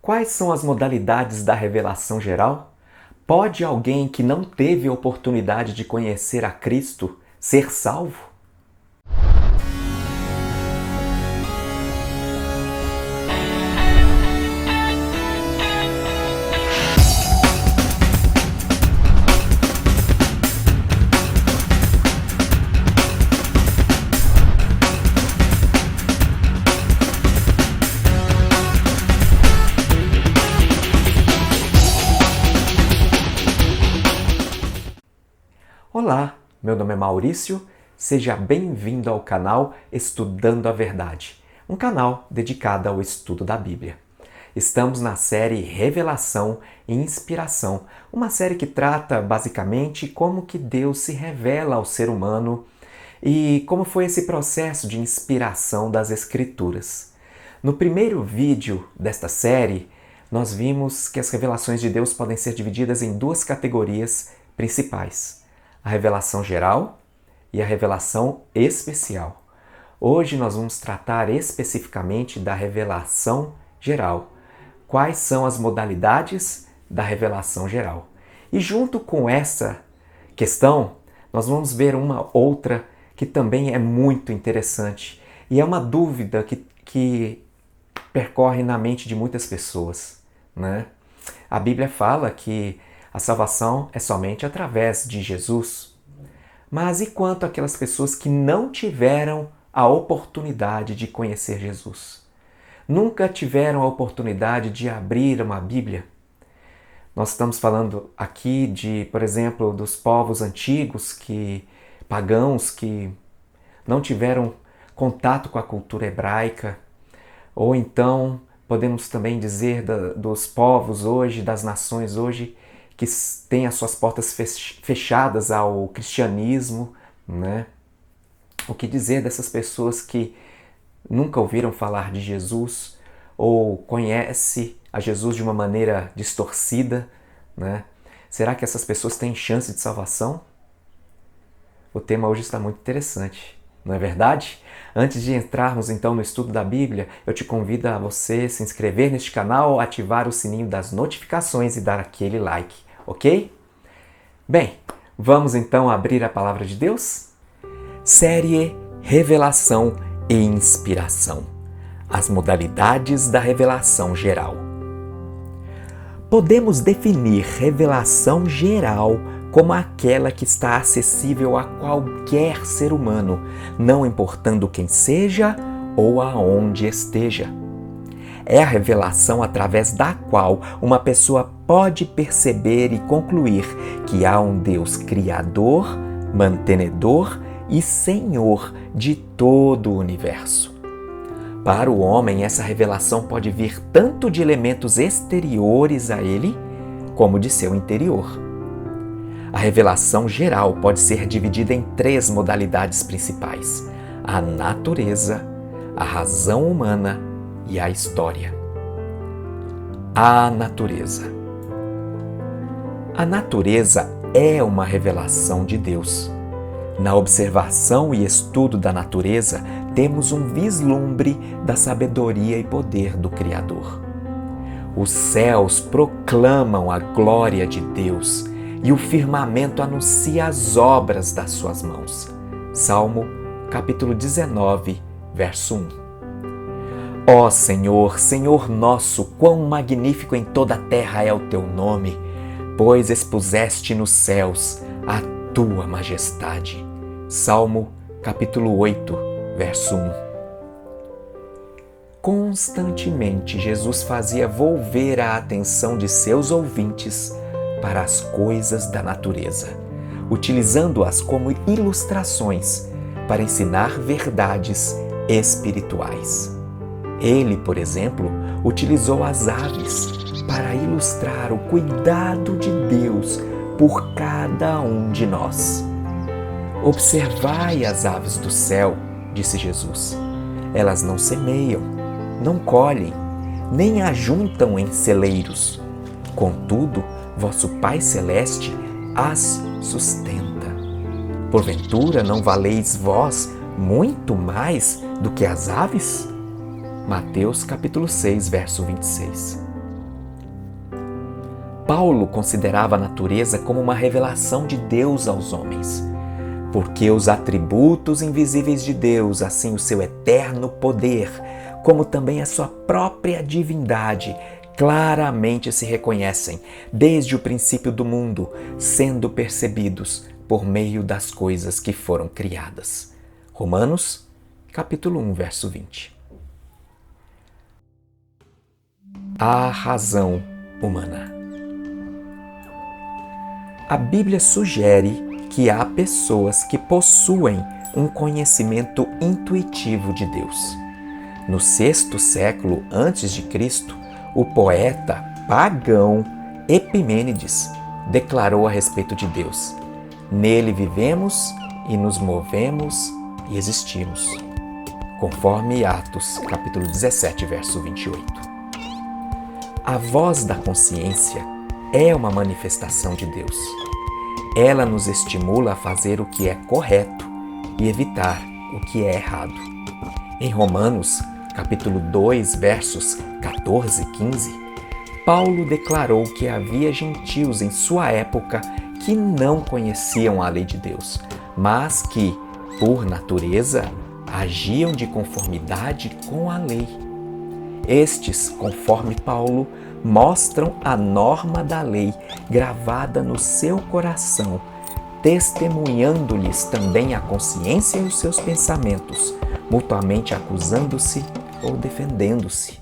Quais são as modalidades da revelação geral? Pode alguém que não teve a oportunidade de conhecer a Cristo ser salvo? Olá, meu nome é Maurício, seja bem-vindo ao canal Estudando a Verdade, um canal dedicado ao estudo da Bíblia. Estamos na série Revelação e Inspiração, uma série que trata basicamente como que Deus se revela ao ser humano e como foi esse processo de inspiração das Escrituras. No primeiro vídeo desta série, nós vimos que as revelações de Deus podem ser divididas em duas categorias principais: a revelação geral e a revelação especial. Hoje nós vamos tratar especificamente da revelação geral. Quais são as modalidades da revelação geral? E junto com essa questão, nós vamos ver uma outra que também é muito interessante e é uma dúvida que percorre na mente de muitas pessoas, né? A Bíblia fala que a salvação é somente através de Jesus. Mas e quanto àquelas pessoas que não tiveram a oportunidade de conhecer Jesus? Nunca tiveram a oportunidade de abrir uma Bíblia? Nós estamos falando aqui de, por exemplo, dos povos antigos, pagãos, que não tiveram contato com a cultura hebraica. Ou então, podemos também dizer dos povos hoje, das nações hoje, que têm as suas portas fechadas ao cristianismo, né? O que dizer dessas pessoas que nunca ouviram falar de Jesus ou conhecem a Jesus de uma maneira distorcida, né? Será que essas pessoas têm chance de salvação? O tema hoje está muito interessante, não é verdade? Antes de entrarmos então no estudo da Bíblia, eu te convido a você se inscrever neste canal, ativar o sininho das notificações e dar aquele like, ok? Bem, vamos então abrir a Palavra de Deus? Série Revelação e Inspiração. As modalidades da revelação geral. Podemos definir revelação geral como aquela que está acessível a qualquer ser humano, não importando quem seja ou aonde esteja. É a revelação através da qual uma pessoa pode perceber e concluir que há um Deus Criador, mantenedor e Senhor de todo o universo. Para o homem, essa revelação pode vir tanto de elementos exteriores a ele, como de seu interior. A revelação geral pode ser dividida em três modalidades principais: a natureza, a razão humana e a história. A natureza. A natureza é uma revelação de Deus. Na observação e estudo da natureza, temos um vislumbre da sabedoria e poder do Criador. Os céus proclamam a glória de Deus e o firmamento anuncia as obras das suas mãos. Salmo, capítulo 19, verso 1. Ó Senhor, Senhor nosso, quão magnífico em toda a terra é o teu nome, pois expuseste nos céus a tua majestade. Salmo, capítulo 8, verso 1. Constantemente, Jesus fazia volver a atenção de seus ouvintes para as coisas da natureza, utilizando-as como ilustrações para ensinar verdades espirituais. Ele, por exemplo, utilizou as aves para ilustrar o cuidado de Deus por cada um de nós. Observai as aves do céu, disse Jesus. Elas não semeiam, não colhem, nem ajuntam em celeiros. Contudo, vosso Pai Celeste as sustenta. Porventura não valeis vós muito mais do que as aves? Mateus capítulo 6, verso 26. Paulo considerava a natureza como uma revelação de Deus aos homens, porque os atributos invisíveis de Deus, assim o seu eterno poder, como também a sua própria divindade, claramente se reconhecem desde o princípio do mundo, sendo percebidos por meio das coisas que foram criadas. Romanos, capítulo 1, verso 20. A razão humana. A Bíblia sugere que há pessoas que possuem um conhecimento intuitivo de Deus. No sexto século a.C., o poeta pagão Epimênides declarou a respeito de Deus: "Nele vivemos e nos movemos e existimos", conforme Atos, capítulo 17, verso 28. A voz da consciência é uma manifestação de Deus. Ela nos estimula a fazer o que é correto e evitar o que é errado. Em Romanos, capítulo 2, versos 14 e 15, Paulo declarou que havia gentios em sua época que não conheciam a lei de Deus, mas que, por natureza, agiam de conformidade com a lei. Estes, conforme Paulo, mostram a norma da lei gravada no seu coração, testemunhando-lhes também a consciência e os seus pensamentos, mutuamente acusando-se ou defendendo-se.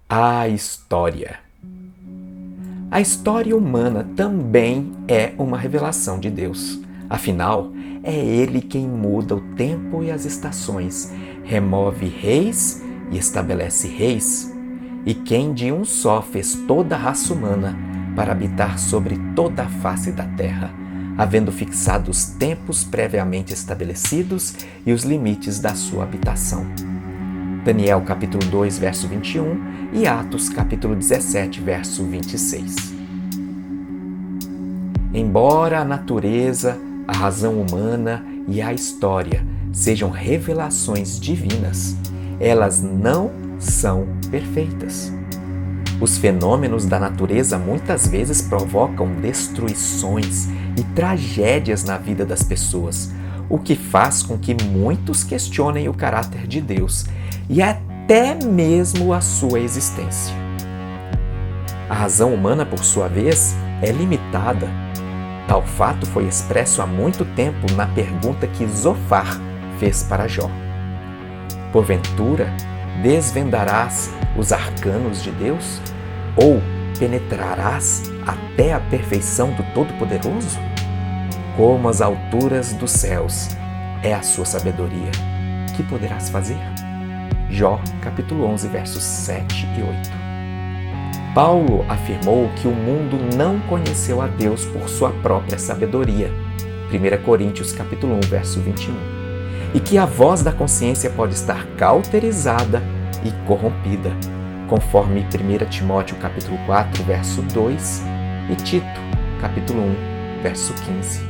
A história. A história humana também é uma revelação de Deus. Afinal, é Ele quem muda o tempo e as estações, remove reis e estabelece reis, e quem de um só fez toda a raça humana para habitar sobre toda a face da terra, havendo fixado os tempos previamente estabelecidos e os limites da sua habitação. Daniel capítulo 2, verso 21 e Atos capítulo 17, verso 26. Embora a natureza, a razão humana e a história sejam revelações divinas, elas não são perfeitas. Os fenômenos da natureza muitas vezes provocam destruições e tragédias na vida das pessoas, o que faz com que muitos questionem o caráter de Deus e até mesmo a sua existência. A razão humana, por sua vez, é limitada. Tal fato foi expresso há muito tempo na pergunta que Zofar fez para Jó: "Porventura, desvendarás os arcanos de Deus? Ou penetrarás até a perfeição do Todo-Poderoso? Como as alturas dos céus é a sua sabedoria, que poderás fazer?" Jó, capítulo 11, versos 7 e 8. Paulo afirmou que o mundo não conheceu a Deus por sua própria sabedoria. 1 Coríntios, capítulo 1, verso 21. E que a voz da consciência pode estar cauterizada e corrompida, conforme 1 Timóteo capítulo 4, verso 2 e Tito, capítulo 1, verso 15.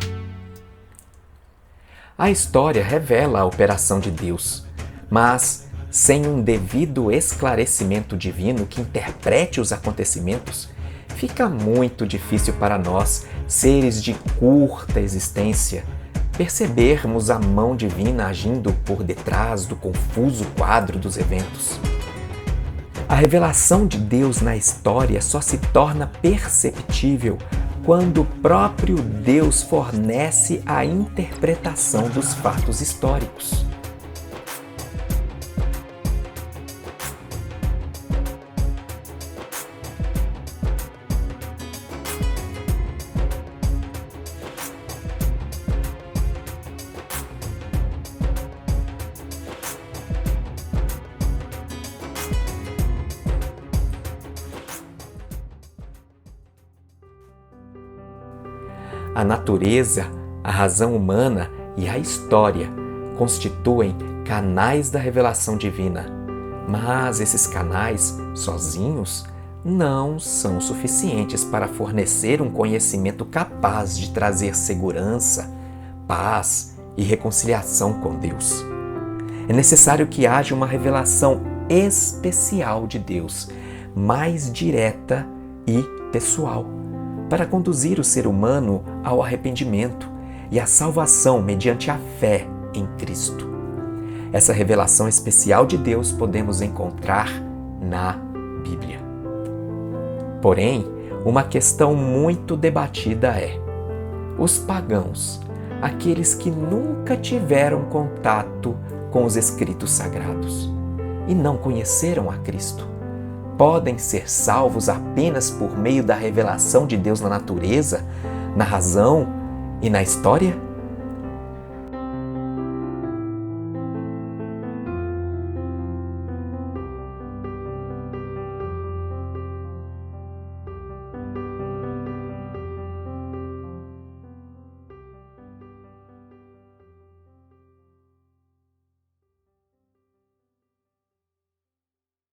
A história revela a operação de Deus, mas sem um devido esclarecimento divino que interprete os acontecimentos, fica muito difícil para nós, seres de curta existência, percebermos a mão divina agindo por detrás do confuso quadro dos eventos. A revelação de Deus na história só se torna perceptível quando o próprio Deus fornece a interpretação dos fatos históricos. A natureza, a razão humana e a história constituem canais da revelação divina, mas esses canais, sozinhos, não são suficientes para fornecer um conhecimento capaz de trazer segurança, paz e reconciliação com Deus. É necessário que haja uma revelação especial de Deus, mais direta e pessoal, para conduzir o ser humano ao arrependimento e à salvação mediante a fé em Cristo. Essa revelação especial de Deus podemos encontrar na Bíblia. Porém, uma questão muito debatida é: os pagãos, aqueles que nunca tiveram contato com os escritos sagrados e não conheceram a Cristo, podem ser salvos apenas por meio da revelação de Deus na natureza, na razão e na história?